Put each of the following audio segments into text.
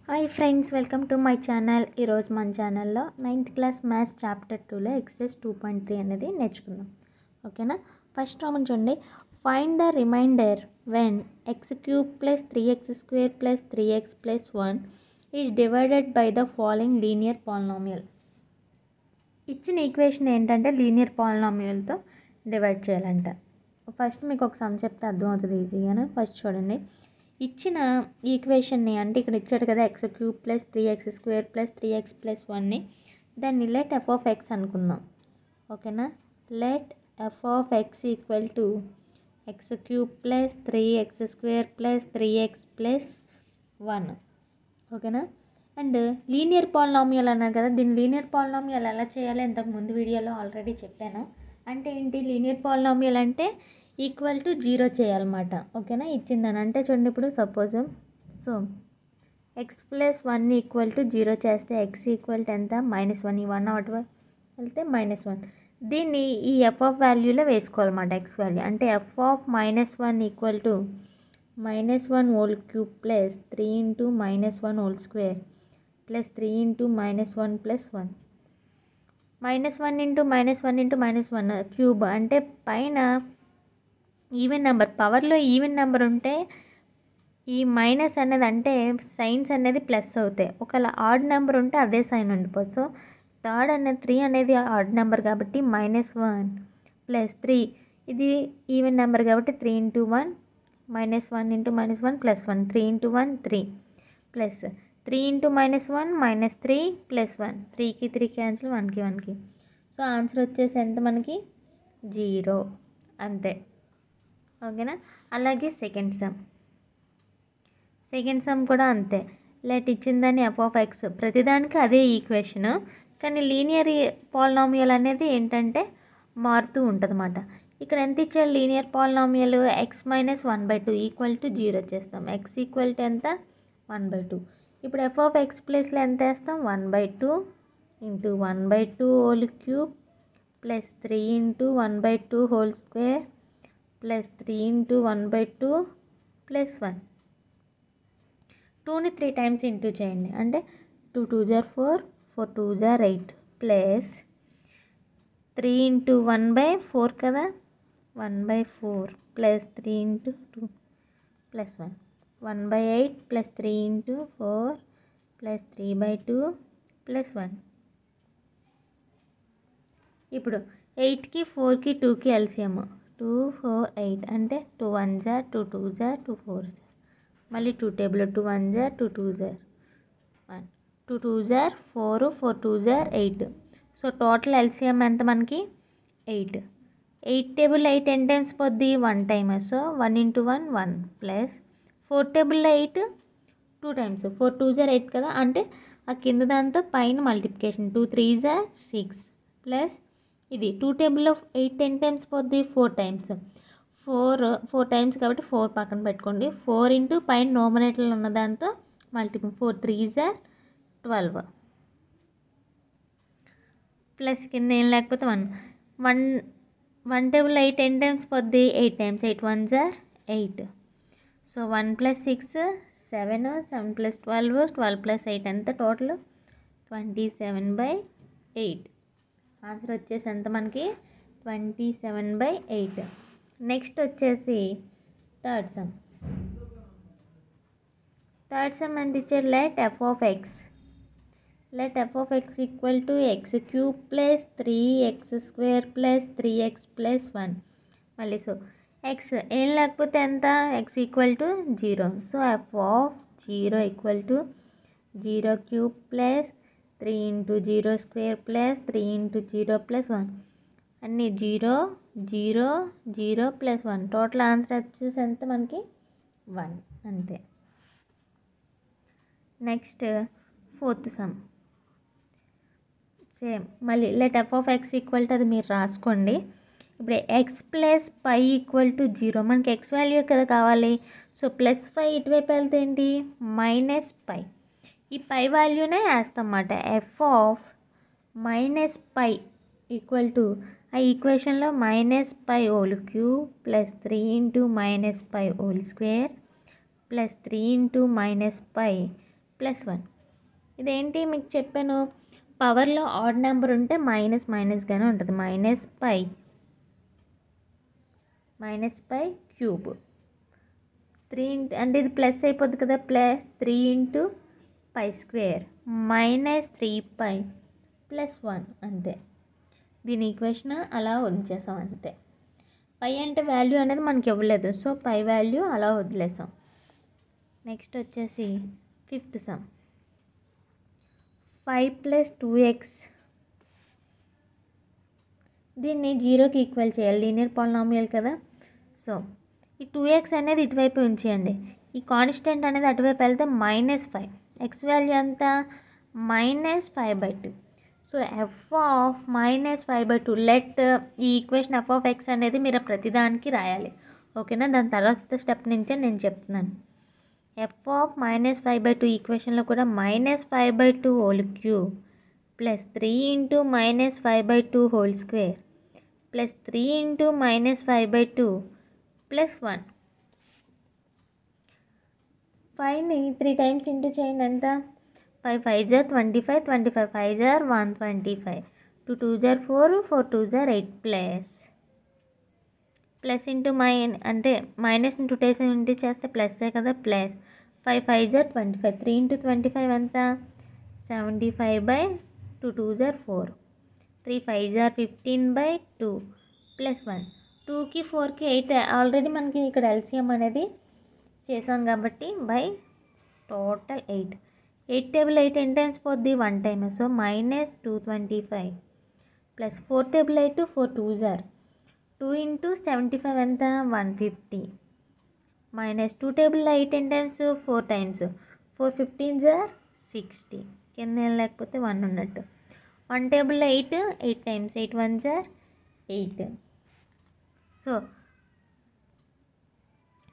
Hi friends, welcome to my channel. ఈరోజు మన ఛానల్లో 9th క్లాస్ మ్యాథ్స్ చాప్టర్ 2లో ఎక్సర్సైజ్ 2.3 అనేది నేర్చుకుందాం. ఓకేనా? ఫస్ట్ రామన్ చూడండి. Find the remainder when x cube plus 3x² plus 3x plus 1 is divided by the following linear polynomial. ఇచ్చిన ఈక్వేషన్ ఏంటంటే లీనియర్ పాలినామియల్తో డివైడ్ చేయాలంట. ఫస్ట్ మీకు ఒక సమ్ చెప్తే అర్థమవుతుంది ఈజీగానే. ఫస్ట్ చూడండి, ఇచ్చిన ఈక్వేషన్ని అంటే ఇక్కడ ఇచ్చాడు కదా X cube plus 3x² plus 3x plus 1ని దాన్ని లెట్ ఎఫ్ ఆఫ్ ఎక్స్ అనుకుందాం. ఓకేనా? Let f of x equal to X cube plus 3x² plus 3x plus 1. ఓకేనా? అండ్ లీనియర్ పాలినామియల్ అన్నారు కదా, దీన్ని లీనియర్ పాలినామియల్ ఎలా చేయాలో ఇంతకు ముందు వీడియోలో ఆల్రెడీ చెప్పాను. అంటే ఏంటి లీనియర్ పాలినామియల్ అంటే ఈక్వల్ టు 0 చేయాలన్నమాట. ఓకేనా? ఇచ్చిందని అంటే చూడండి, ఇప్పుడు suppose so X plus 1 equal to 0 చేస్తే ఎక్స్ ఈక్వల్ టు ఎంత? -1. ఈ 1 అవుట్ వెళ్తే -1. దీన్ని ఈ ఎఫ్ ఆఫ్ వాల్యూలో వేసుకోవాలన్నమాట. ఎక్స్ వాల్యూ అంటే F of -1 equal to -1 whole cube plus 3 into -1 whole square plus 3 into -1 plus 1. -1 into -1 into -1 cube అంటే పైన ఈవెన్ నెంబర్, పవర్లో ఈవెన్ నెంబర్ ఉంటే ఈ మైనస్ అనేది అంటే సైన్స్ అనేది ప్లస్ అవుతాయి. ఒకవేళ ఆడ్ నెంబర్ ఉంటే అదే సైన్ ఉండిపోతుంది. సో థర్డ్ అనేది 3 అనేది ఆడ్ నెంబర్ కాబట్టి -1 ప్లస్ 3, ఇది ఈవెన్ నెంబర్ కాబట్టి 3 into 1 -1 into -1 plus 1, 3 into 1 3 plus 3 into -1 -3 plus 1, 3కి 3 క్యాన్సిల్, 1కి 1కి. సో ఆన్సర్ వచ్చేసి ఎంత మనకి? 0. అంతే. ఓకేనా? అలాగే సెకండ్ సమ్ కూడా అంతే. లెట్ ఇచ్చిందని ఎఫ్ ఆఫ్ ఎక్స్, ప్రతిదానికి అదే ఈక్వేషన్, కానీ లీనియర్ పాలినామియల్ అనేది ఏంటంటే మారుతూ ఉంటుంది అన్నమాట. ఇక్కడ ఎంత ఇచ్చాడు linear polynomial? X minus 1/2 equal to 0 చేస్తాం. ఎక్స్ ఈక్వల్ టు ఎంత? 1/2. ఇప్పుడు ఎఫ్ ఆఫ్ ఎక్స్ ప్లేస్లో ఎంత వేస్తాం? 1/2 into 1/2 whole cube plus 3 into 1/2 whole square plus 3 into 1/2 plus 1. 2ని 3 టైమ్స్ ఇంటూ చేయండి అంటే 2 2s are 4, 4 2s are 8 plus 3 into 1/4 కదా, 1/4 plus 3 into 2 plus 1, 1/8 plus 3 into 4 plus 3/2 plus 1. ఇప్పుడు 8కి 4కి 2కి ఎల్సిఎం 2 4 8 అంటే 2 1s are 2 2s are 2 4s are, మళ్ళీ 2 table 2 1s are 2 2s are 1, 2 2s are 4, 4 2s are 8. So total LCM ఎంత మనకి? 8. 8 table 8 ఎన్ని times పోద్ది? 1 time. So 1 into 1 1 plus 4 table 8 2 times, 4 2s are 8 కదా, అంటే ఆ కింద దాంతో పైన మల్టిప్లికేషన్ 2 3s are 6 ప్లస్ ఇది 2 టేబుల్లో 8 ఎన్ని టైమ్స్ పోద్ది? 4 టైమ్స్. 4 టైమ్స్ కాబట్టి 4 పక్కన పెట్టుకోండి. 4 ఇంటూ పైన నోమినేటర్లో ఉన్న దాంతో మల్టిపుల్ 4 3s are 12 ప్లస్ కింద ఏం లేకపోతే 1 టేబుల్ 8 ఎన్ని టైమ్స్ పోద్ది? 8 times. 8 1s are 8. So 1 plus 6 7, 7 plus 12 12 plus 8 ఎంత? టోటల్ 27/8. ఆన్సర్ వచ్చేసి ఎంత మనకి? 27/8. నెక్స్ట్ వచ్చేసి థర్డ్ సమ్ ఎంత ఇచ్చాడు? Let f of x equal to X cube plus 3x² plus 3x plus 1. మళ్ళీ సో ఎక్స్ ఏం లేకపోతే ఎంత? X equal to 0. So F of 0 equal to 0 cube plus 3 into 0 square plus 3 into 0 plus 1. అన్నీ 0 0 0 plus 1. Total answer వచ్చేసి ఎంత మనకి? 1. అంతే. Next fourth sum same మళ్ళీ let f of x equal to, అది మీరు రాసుకోండి. ఇప్పుడు x plus pi equal to 0, మనకి ఎక్స్ వాల్యూ కదా కావాలి. సో +5 ఇటువైపు వెళ్తే ఏంటి? -π. ఈ పై వాల్యూనే వేస్తాం అన్నమాట. ఎఫ్ ఆఫ్ -π ఈక్వల్ టు ఆ ఈక్వేషన్లో -π whole cube plus 3 into -π whole square plus 3 into -π plus 1. ఇదేంటి మీకు చెప్పాను, పవర్లో ఆడ్ నెంబర్ ఉంటే మైనస్గానే ఉంటుంది. -π క్యూబ్ 3 అంటే ఇది ప్లస్ అయిపోద్ది కదా, ప్లస్ 3 × π² -3π ప్లస్ 1 అంతే. దీని ఈక్వేషన్ అలా ఉంచేసాం అంతే. పై అంటే వాల్యూ అనేది మనకి ఇవ్వలేదు, సో పై వాల్యూ అలా వదిలేసాం. నెక్స్ట్ వచ్చేసి 5th సమ్. 5 + 2x దీన్ని 0కి ఈక్వల్ చేయాలి, లీనియర్ పాలినామియల్ కదా. సో ఈ 2x అనేది ఇటువైపు ఉంచేయండి, ఈ కాన్స్టెంట్ అనేది అటువైపు వెళ్తే -5. x వాల్యూ ఎంత, -5/2. So f of -5/2. లెట్ ఈ ఈక్వేషన్ f ఆఫ్ x అనేది మీరు ప్రతిదానికి రాయాలి, ఓకేనా. దాని తర్వాత స్టెప్ నుంచే నేను చెప్తున్నాను. f ఆఫ్ -5/2 ఈక్వేషన్లో కూడా -5/2 whole cube plus 3 × -5/2 whole square plus 3 × -5/2 plus 1. 5ని 3 టైమ్స్ ఇంటూ చేయండి, ఎంత, 5 5 = 25, 25 5 = 125, 2 2 = 4, 4 2 = 8 ప్లస్ ఇంటూ అంటే మైనస్ని 2 టైమ్స్ ఇంటూ చేస్తే ప్లస్సే కదా, ప్లస్ 5 5 = 25, 3 × 25 ఎంత, 75/2, 2 = 4, 3 5 = 15/2 ప్లస్ 1. 2కి 4కి 8, ఆల్రెడీ మనకి ఇక్కడ ఎల్సిఎం అనేది చేసాం కాబట్టి బై టోటల్ 8. 8 టేబుల్ 8 ఎన్ని టైమ్స్ పోద్ది, 1 టైమ్. సో -225 ప్లస్ 4 టేబుల్ 8 4 2 = 2 × 75 ఎంత, 150 మైనస్ 2 టేబుల్ 8 ఎన్ని టైమ్స్, 4 టైమ్స్. 4 15 = 60, కింద ఏం లేకపోతే 1 ఉన్నట్టు. 1 టేబుల్ 8 8 టైమ్స్, 8 1 = 8. సో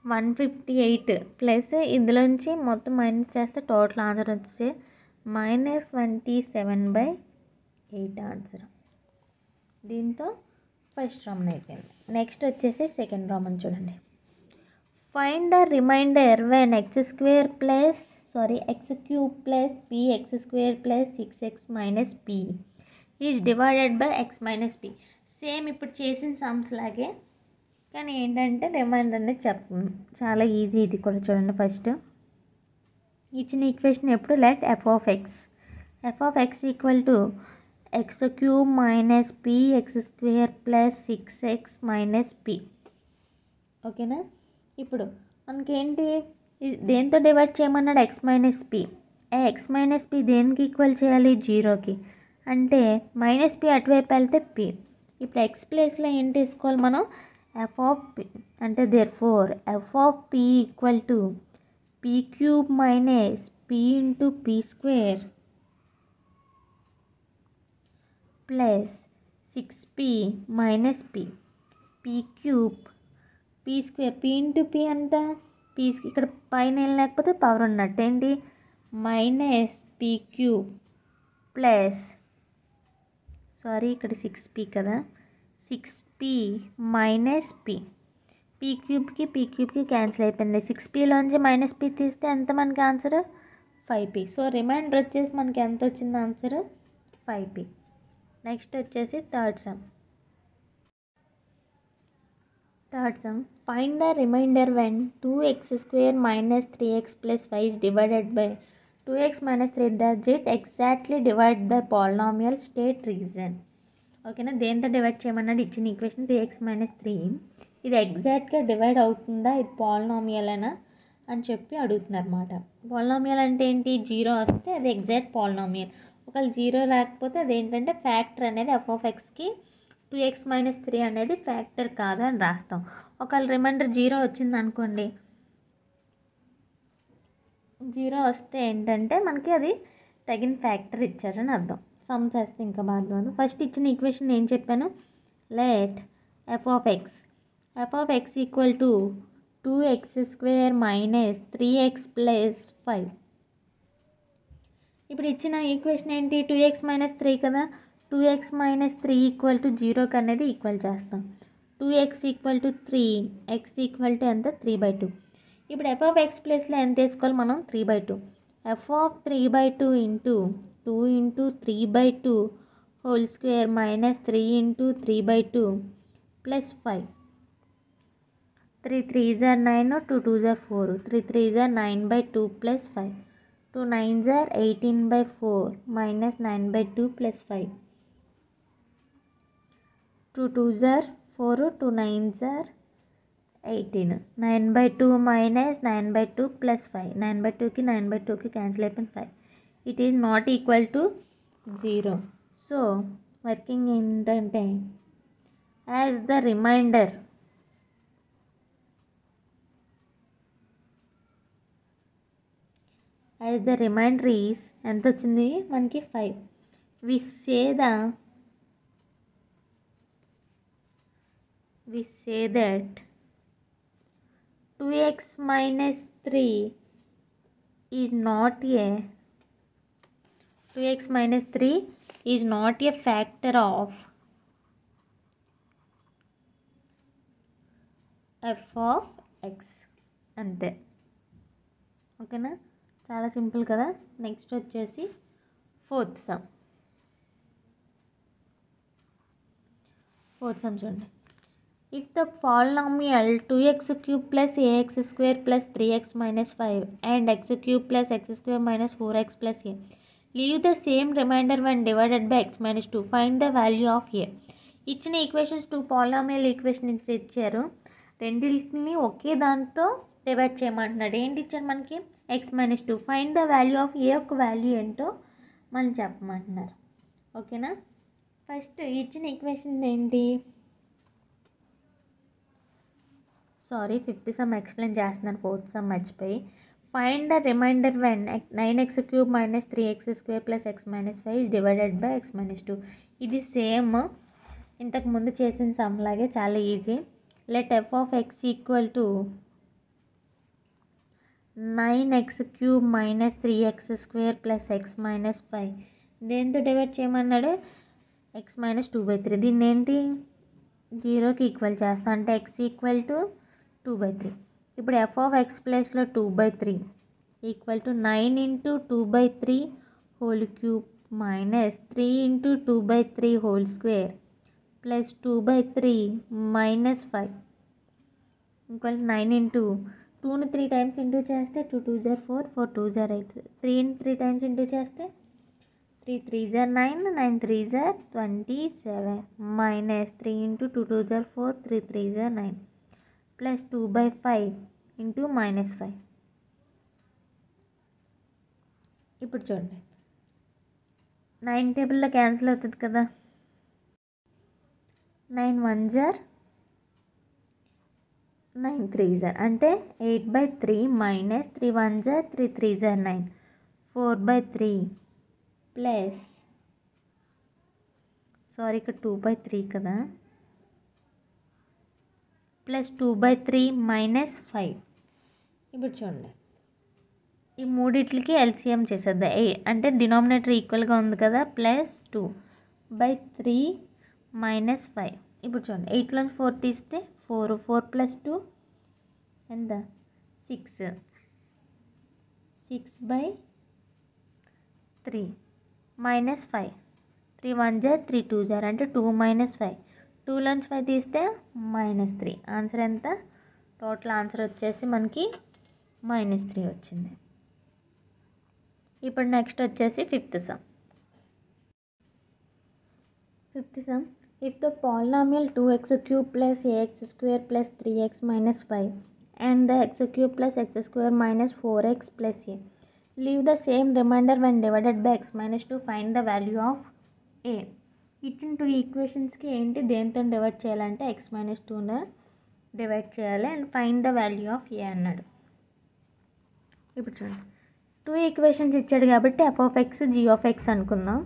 158 ప్లస్ ఇందులోంచి మొత్తం మైనస్ చేస్తే టోటల్ ఆన్సర్ వచ్చే -27/8 ఆన్సర్. దీంతో ఫస్ట్ రామన్ అయిపోయింది. నెక్స్ట్ వచ్చేసి సెకండ్ రామన్ చూడండి. Find the remainder when x³ + px² + 6x - p is divided by x - p. Same ఇప్పుడు చేసిన సమ్స్ లాగే, కానీ ఏంటంటే రిమైండర్ అనేది చెప్తుంది. చాలా ఈజీ ఇది కూడా చూడండి. ఫస్ట్ ఇచ్చిన ఈక్వేషన్ ఎప్పుడు let f of x = x³ - px² + 6x - p, ఓకేనా. ఇప్పుడు మనకేంటి, దేంతో డివైడ్ చేయమన్నాడు, x - p. x - p దేనికి ఈక్వల్ చేయాలి, 0కి. అంటే -p అటువైపు వెళ్తే p. ఇప్పుడు x ప్లేస్లో ఏం తీసుకోవాలి మనం, f ఆఫ్ p. అంటే therefore f of p = p³ - p × p² plus 6p - p. p³ p² p × p ఎంత, p ఇక్కడ పైన ఏం లేకపోతే పవర్ ఉన్నట్టు, ఏంటి -p³ ప్లస్, సారీ ఇక్కడ 6p కదా, 6p - p. p³ కి క్యాన్సిల్ అయిపోయింది. 6pలోంచి -p తీస్తే ఎంత మనకి ఆన్సర్, 5p. సో రిమైండర్ వచ్చేసి మనకి ఎంత వచ్చింది ఆన్సర్, 5p. నెక్స్ట్ వచ్చేసి third sum. Find the remainder when 2x² - 3x + 5 is divided by 2x - 3. Does it exactly divide the polynomial? State reason. ఓకేనా. దేంతో డివైడ్ చేయమన్నాడు, ఇచ్చిన ఈక్వేషన్ 2x - 3 ఇది ఎగ్జాక్ట్గా డివైడ్ అవుతుందా, ఇది పాలినామియల్ అయినా అని చెప్పి అడుగుతున్నారు అన్నమాట. పాలినామియల్ అంటే ఏంటి, 0 వస్తే అది ఎగ్జాక్ట్ పాలినామియల్. ఒకవేళ 0 లేకపోతే అదేంటంటే ఫ్యాక్టర్ అనేది f ఆఫ్ xకి 2x - 3 అనేది ఫ్యాక్టర్ కాదు అని రాస్తాం. ఒకవేళ రిమైండర్ 0 వచ్చింది అనుకోండి, 0 వస్తే ఏంటంటే మనకి అది తగిన ఫ్యాక్టర్ ఇచ్చారని అర్థం. సమ్ చేస్తే ఇంకా బాగా. ఫస్ట్ ఇచ్చిన ఈక్వేషన్ ఏం చెప్పాను, let f of x = 2x² - 3x + 5. ఇప్పుడు ఇచ్చిన ఈక్వేషన్ ఏంటి, 2x - 3 కదా, 2x - 3 = 0కి అనేది ఈక్వల్ చేస్తాం. 2x = 3, x = ఎంత, 3/2. ఇప్పుడు f ఆఫ్ x ప్లేస్లో ఎంత వేసుకోవాలి మనం, 3/2. F of 3/2 into 2 into 3/2 whole square minus 3 into 3/2 plus 5. 3 3s are 9, 2 2s are 4, 3 3s are 9/2 plus 5, 2 9s are 18/4 minus 9/2 plus 5, 2 2s are 4, 2 9s are 18, 9/2 minus 9/2 plus 5, 9/2 కి 9/2 కి cancel అయిపోయింది 5. It is not equal to 0. So working ఏంటంటే as the remainder is ఎంత వచ్చింది మనకి 5. we say that 2x minus 3 is not a 2x minus 3 is not a factor of f of x. అంతే, ఓకేనా? చాలా సింపుల్ కదా. Next వచ్చేసి fourth sum చూడండి. If the polynomial 2x cube plus ax square plus 3x minus 5 and x cube plus x square minus 4x plus a leave the same remainder when divided by x minus 2, find the value of a. ఇచ్చిన equations 2 polynomial equations ఇచ్చారు, రెండింటిని ఒకే దాంతో divide చేయమంటున్నాడు. ఏంటి ఇచ్చాడు మనకి? x minus 2. Find the value of a యొక్క value ఏంటో మనం చెప్పమంటున్నారు, ఓకేనా? ఫస్ట్ ఇచ్చిన ఈక్వేషన్ ఏంటి? ఫిఫ్త్ సమ్ ఎక్స్ప్లెయిన్ చేస్తున్నాను, ఫోర్త్ సమ్ మర్చిపోయి. Find the remainder when 9x cube minus 3x square plus x minus 5 is divided by x minus 2. ఇది same ఇంతకు ముందు చేసిన సమ్ లాగే, చాలా easy. Let f of x equal to 9x cube minus 3x square plus x minus 5. దేంతో divide చేయమన్నాడు? x minus 2/3. దీన్ని ఏంటి 0కి ఈక్వల్ చేస్తా అంటే x ఈక్వల్ టు 2/3. ఇప్పుడు f of x ప్లేస్లో 2/3 equal to 9 into 2/3 whole cube minus 3 into 2/3 whole square plus 2/3 minus 5 equal 9 into 2ని 3 టైమ్స్ ఇంటూ చేస్తే 2 2s are 4, 4 2s are 8, 3ని 3 times into చేస్తే 3 3s are 9, 9 3s are 27 minus 3 into 2 2s are 4, 3 3s are 9 plus 2/5 into minus 5. ఇప్పుడు చూడండి, 9 టేబుల్లో cancel అవుతుంది కదా. 9 1s are 9 3s are అంటే 8/3 minus 3 1s are 3 3s are 9, 4/3 plus ఇక్కడ 2/3 కదా, ప్లస్ 2/3 మైనస్ 5. ఇప్పుడు చూడండి, ఈ మూడిట్లకి ఎల్సిఎం చేసేద్దాం. అంటే డినామినేటర్ ఈక్వల్గా ఉంది కదా, ప్లస్ 2/3 మైనస్ 5. ఇప్పుడు చూడండి, 8లోంచి 4 తీస్తే 4, 4 ప్లస్ 2 ఎంత 6, 6/3 minus 5, 3 1s are 3 2s are అంటే 2 మైనస్ 5, 2లోంచి 5 తీస్తే -3. ఆన్సర్ ఎంత? టోటల్ ఆన్సర్ వచ్చేసి మనకి -3 వచ్చింది. ఇప్పుడు నెక్స్ట్ వచ్చేసి fifth sum. If the polynomial 2x cube plus ax square plus 3x minus 5 and the x cube plus x square minus 4x plus a leave the same remainder when divided by x minus 2, find the value of a. ఇచ్చిన 2 ఈక్వేషన్స్కి ఏంటి దేంతో divide చేయాలంటే x minus 2ను divide చేయాలి and find the value of a అన్నాడు. ఇప్పుడు చూడండి, 2 equations ఇచ్చాడు కాబట్టి f of x g of x అనుకుందాం.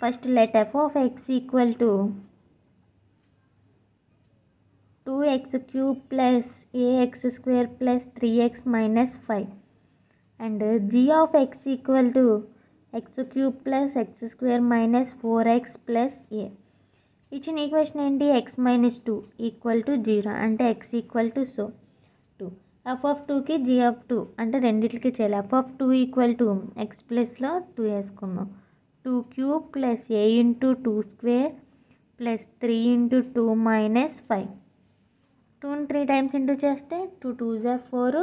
First let f of x equal to 2x cube plus ax square plus 3x minus 5 and g of x equal to x cube plus x square minus 4x plus a. ఇచ్చిన equation ఏంటి? x minus 2 equal to 0 అంటే x equal to 2. F of టూకి g of two అంటే రెండిట్లకి చేయాలి. F of two equal to x ప్లస్లో 2 వేసుకుందాం. 2 cube plus a into 2 square plus 3 into 2 minus 5. 2ని 3 టైమ్స్ ఇంటూ చేస్తే 2 2s are 4,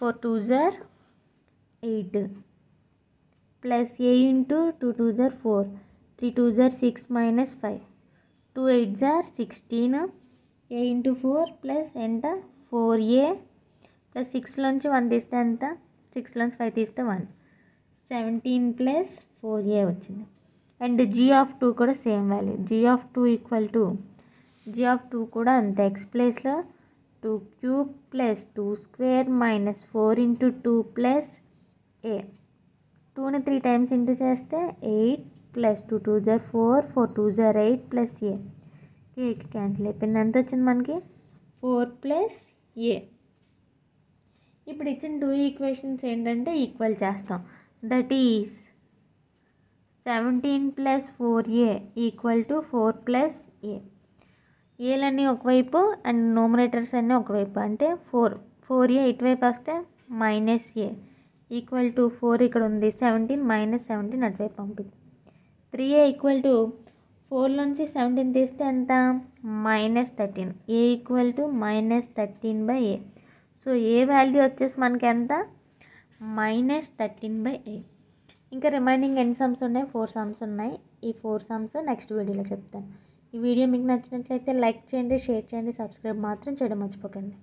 4 2s are 8 plus a into 2 2s are 4, 3 2s are 6 minus 5, 2 8s are 16, A into 4 plus ఎంత 4a plus 6లోంచి 1 తీస్తే ఎంత 6లోంచి 5 తీస్తే 1, 17 plus 4a వచ్చింది. And g of two కూడా same value. G of two equal to g of two కూడా అంతే. X ప్లేస్లో 2 cube plus 2 square minus 4 into 2 plus a. 2ని 3 టైమ్స్ ఇంటూ చేస్తే 8 plus 2 2s are 4, 4 2s are 8 plus a. ఏకి cancel అయిపోయింది. ఎంత వచ్చింది మనకి 4 ప్లస్ ఏ. ఇప్పుడు ఇచ్చిన 2 ఈక్వేషన్స్ ఏంటంటే ఈక్వల్ చేస్తాం. That is 17 plus 4a equal to 4 plus a. ఏలన్నీ ఒకవైపు అండ్ న్యూమరేటర్స్ అన్నీ ఒకవైపు అంటే 4a ఇటువైపు వస్తే మైనస్ ఏ ఈక్వల్ టు 4 ఇక్కడ ఉంది, 17 మైనస్ 17 అటువైపు పంపింది. 3a ఈక్వల్ టు 4లోంచి 17 తీస్తే ఎంత minus 13. A equal to minus 13/a. So A value వచ్చేసి మనకి ఎంత మైనస్ 13/a. ఇంకా రిమైనింగ్ ఎన్ని సమ్స్ ఉన్నాయి 4 సమ్స్ ఉన్నాయి. ఈ 4 సమ్స్ నెక్స్ట్ వీడియోలో చెప్తాను. ఈ వీడియో మీకు నచ్చినట్లయితే లైక్ చేయండి, షేర్ చేయండి, సబ్స్క్రైబ్ మాత్రం చేయడం మర్చిపోకండి.